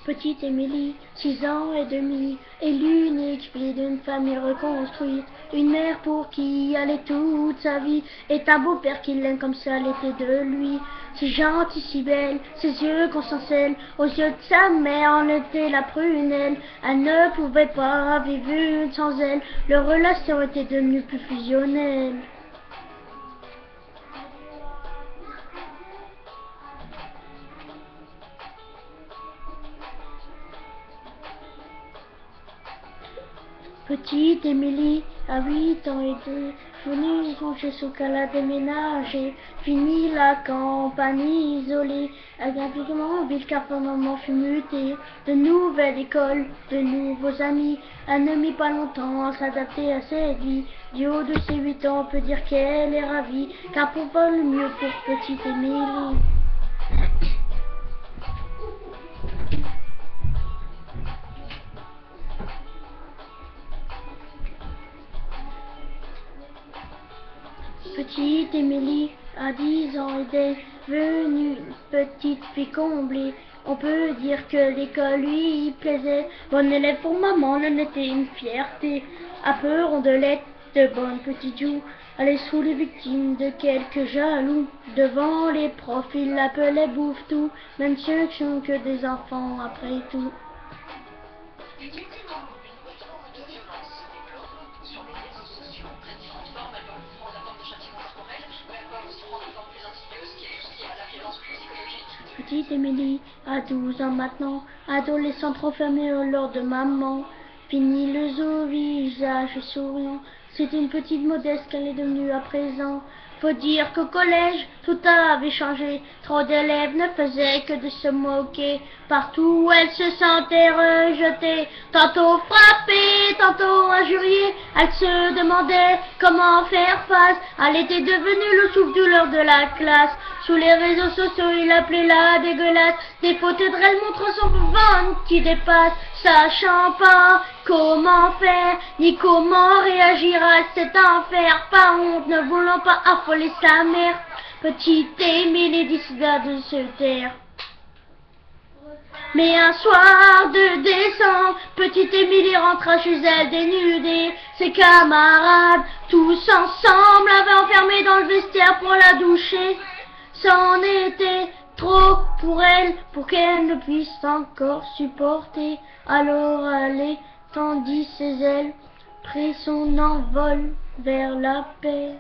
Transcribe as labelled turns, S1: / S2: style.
S1: Petite Émilie, 6 ans et demi, est l'unique fille d'une famille reconstruite. Une mère pour qui allait toute sa vie, et un beau-père qui l'aime comme ça l'était de lui. Si gentille, si belle, ses yeux consensuels, aux yeux de sa mère en était la prunelle. Elle ne pouvait pas vivre une sans elle, leur relation était devenue plus fusionnelle. Petite Émilie, à 8 ans et 2, venue manger son qu'elle a déménagé, fini la campagne isolée, agréablement ville car sa maman fut mutée, de nouvelles écoles, de nouveaux amis, elle ne mit pas longtemps à s'adapter à cette vie, du haut de ses 8 ans on peut dire qu'elle est ravie, car pour pas le mieux pour petite Émilie. Petite Émilie, à 10 ans, est devenue une petite fille comblée. On peut dire que l'école lui plaisait. Bonne élève pour maman, elle était une fierté. À peu rondelette, de bonnes petites joues. Elle est sous les victimes de quelques jaloux. Devant les profs, ils l'appelaient bouffe-tout. Même ceux qui sont que des enfants après tout. Petite Émilie, à 12 ans maintenant, adolescente renfermée lors de maman, fini le zoo, visage souriant, c'est une petite modeste qu'elle est devenue à présent. Faut dire qu'au collège, tout avait changé, trop d'élèves ne faisaient que de se moquer, partout où elle se sentait rejetée, tantôt frappée, tantôt injuriée, elle se demandait comment faire face, elle était devenue le souffle-douleur de la classe. Sous les réseaux sociaux, il appelait la dégueulasse, des photos d'elle montrant son ventre qui dépasse, sachant pas comment faire, ni comment réagir à cet enfer, par honte, ne voulant pas affoler sa mère. Petite Émilie décida de se taire. Mais un soir de décembre, petite Émilie rentra chez elle dénudée. Ses camarades, tous ensemble, l'avaient enfermée dans le vestiaire pour la doucher. C'en était trop pour elle, pour qu'elle ne puisse encore supporter. Alors elle tendit ses ailes, prit son envol vers la paix.